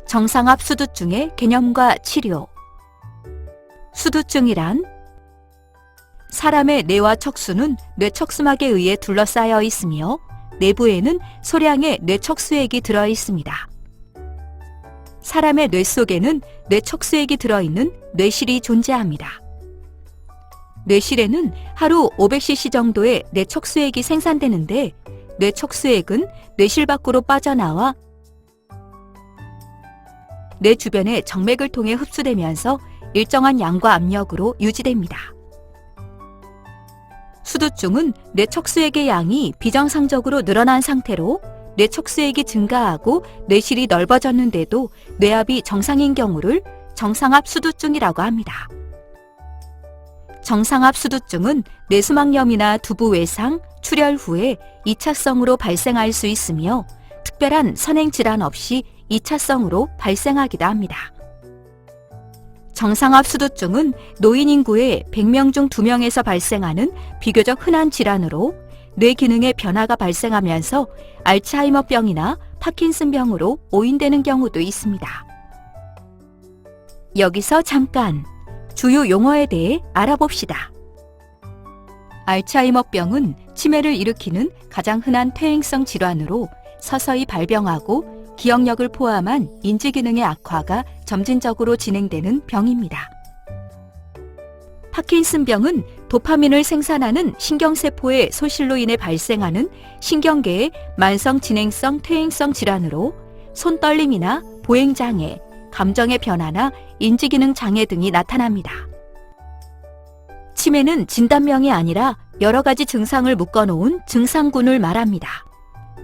정상압 수두증의 개념과 치료. 수두증이란 사람의 뇌와 척수는 뇌척수막에 의해 둘러싸여 있으며 내부에는 소량의 뇌척수액이 들어 있습니다. 사람의 뇌 속에는 뇌척수액이 들어있는 뇌실이 존재합니다. 뇌실에는 하루 500cc 정도의 뇌척수액이 생산되는데 뇌척수액은 뇌실 밖으로 빠져나와 뇌 주변의 정맥을 통해 흡수되면서 일정한 양과 압력으로 유지됩니다. 수두증은 뇌척수액의 양이 비정상적으로 늘어난 상태로 뇌척수액이 증가하고 뇌실이 넓어졌는데도 뇌압이 정상인 경우를 정상압 수두증이라고 합니다. 정상압 수두증은 뇌수막염이나 두부 외상, 출혈 후에 2차성으로 발생할 수 있으며 특별한 선행 질환 없이 2차성으로 발생하기도 합니다. 정상압 수두증은 노인 인구의 100명 중 2명에서 발생하는 비교적 흔한 질환으로 뇌 기능의 변화가 발생하면서 알츠하이머병이나 파킨슨병으로 오인되는 경우도 있습니다. 여기서 잠깐 주요 용어에 대해 알아봅시다. 알츠하이머병은 치매를 일으키는 가장 흔한 퇴행성 질환으로 서서히 발병하고 기억력을 포함한 인지기능의 악화가 점진적으로 진행되는 병입니다. 파킨슨병은 도파민을 생산하는 신경세포의 소실로 인해 발생하는 신경계의 만성 진행성 퇴행성 질환으로 손떨림이나 보행장애, 감정의 변화나 인지기능 장애 등이 나타납니다. 치매는 진단명이 아니라 여러 가지 증상을 묶어놓은 증상군을 말합니다.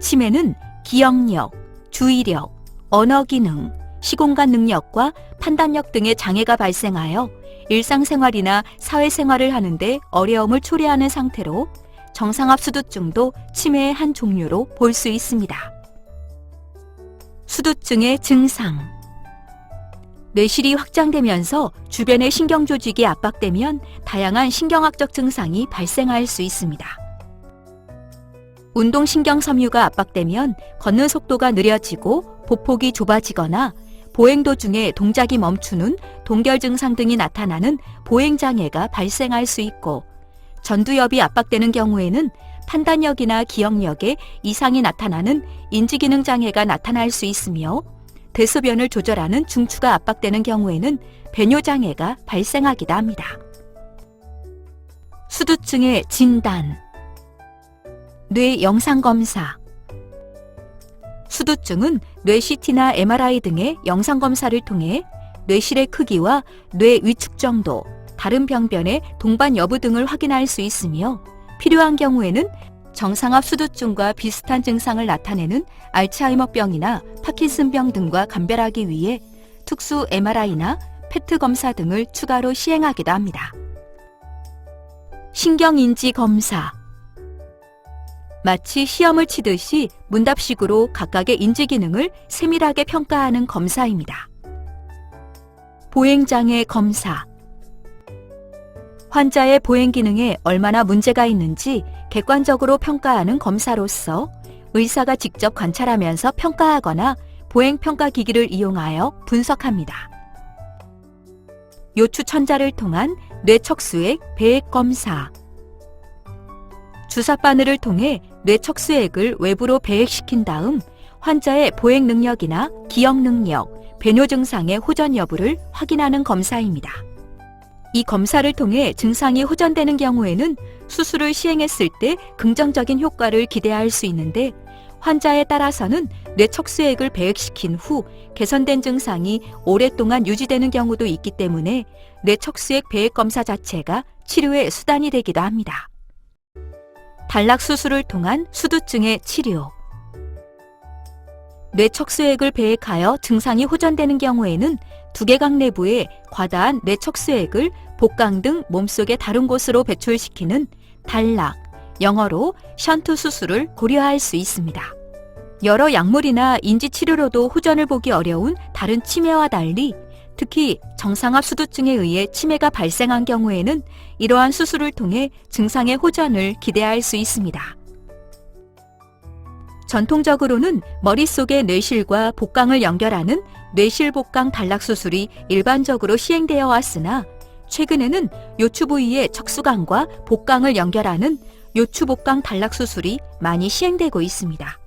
치매는 기억력, 주의력, 언어기능, 시공간 능력과 판단력 등의 장애가 발생하여 일상생활이나 사회생활을 하는데 어려움을 초래하는 상태로 정상압 수두증도 치매의 한 종류로 볼 수 있습니다. 수두증의 증상. 뇌실이 확장되면서 주변의 신경조직이 압박되면 다양한 신경학적 증상이 발생할 수 있습니다. 운동신경 섬유가 압박되면 걷는 속도가 느려지고 보폭이 좁아지거나 보행 도중에 동작이 멈추는 동결 증상 등이 나타나는 보행장애가 발생할 수 있고 전두엽이 압박되는 경우에는 판단력이나 기억력에 이상이 나타나는 인지기능 장애가 나타날 수 있으며 대소변을 조절하는 중추가 압박되는 경우에는 배뇨장애가 발생하기도 합니다. 수두증의 진단. 뇌 영상검사. 수두증은 뇌 CT나 MRI 등의 영상검사를 통해 뇌실의 크기와 뇌 위축 정도, 다른 병변의 동반 여부 등을 확인할 수 있으며 필요한 경우에는 정상압 수두증과 비슷한 증상을 나타내는 알츠하이머병이나 파킨슨병 등과 감별하기 위해 특수 MRI나 페트 검사 등을 추가로 시행하기도 합니다. 신경인지 검사. 마치 시험을 치듯이 문답식으로 각각의 인지기능을 세밀하게 평가하는 검사입니다. 보행장애 검사. 환자의 보행기능에 얼마나 문제가 있는지 객관적으로 평가하는 검사로서 의사가 직접 관찰하면서 평가하거나 보행평가기기를 이용하여 분석합니다. 요추천자를 통한 뇌척수액 배액 검사. 주사바늘을 통해 뇌척수액을 외부로 배액시킨 다음 환자의 보행 능력이나 기억 능력, 배뇨 증상의 호전 여부를 확인하는 검사입니다. 이 검사를 통해 증상이 호전되는 경우에는 수술을 시행했을 때 긍정적인 효과를 기대할 수 있는데 환자에 따라서는 뇌척수액을 배액시킨 후 개선된 증상이 오랫동안 유지되는 경우도 있기 때문에 뇌척수액 배액 검사 자체가 치료의 수단이 되기도 합니다. 단락 수술을 통한 수두증의 치료. 뇌척수액을 배액하여 증상이 호전되는 경우에는 두개각 내부에 과다한 뇌척수액을 복강 등 몸속의 다른 곳으로 배출시키는 단락, 영어로 션트 수술을 고려할 수 있습니다. 여러 약물이나 인지치료로도 호전을 보기 어려운 다른 치매와 달리 특히 정상압 수두증에 의해 치매가 발생한 경우에는 이러한 수술을 통해 증상의 호전을 기대할 수 있습니다. 전통적으로는 머릿속의 뇌실과 복강을 연결하는 뇌실복강 단락 수술이 일반적으로 시행되어 왔으나 최근에는 요추 부위의 척수강과 복강을 연결하는 요추복강 단락 수술이 많이 시행되고 있습니다.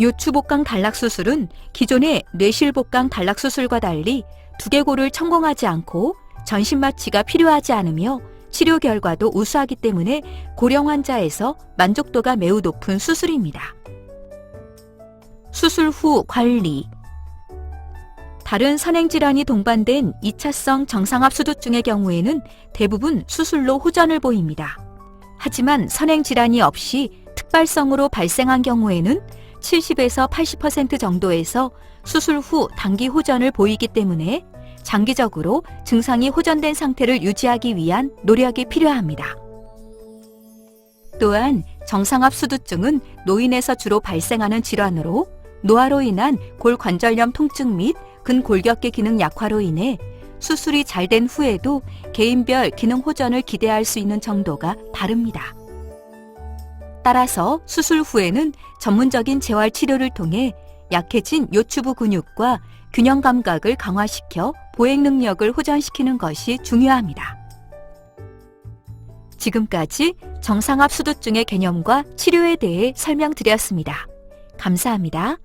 요추복강 단락 수술은 기존의 뇌실복강 단락 수술과 달리 두개골을 천공하지 않고 전신 마취가 필요하지 않으며 치료 결과도 우수하기 때문에 고령 환자에서 만족도가 매우 높은 수술입니다. 수술 후 관리. 다른 선행질환이 동반된 2차성 정상압수두증의 경우에는 대부분 수술로 호전을 보입니다. 하지만 선행질환이 없이 특발성으로 발생한 경우에는 70에서 80% 정도에서 수술 후 단기 호전을 보이기 때문에 장기적으로 증상이 호전된 상태를 유지하기 위한 노력이 필요합니다. 또한 정상압수두증은 노인에서 주로 발생하는 질환으로 노화로 인한 골관절염 통증 및 근골격계 기능 약화로 인해 수술이 잘 된 후에도 개인별 기능 호전을 기대할 수 있는 정도가 다릅니다. 따라서 수술 후에는 전문적인 재활 치료를 통해 약해진 요추부 근육과 균형 감각을 강화시켜 보행 능력을 호전시키는 것이 중요합니다. 지금까지 정상압수두증의 개념과 치료에 대해 설명드렸습니다. 감사합니다.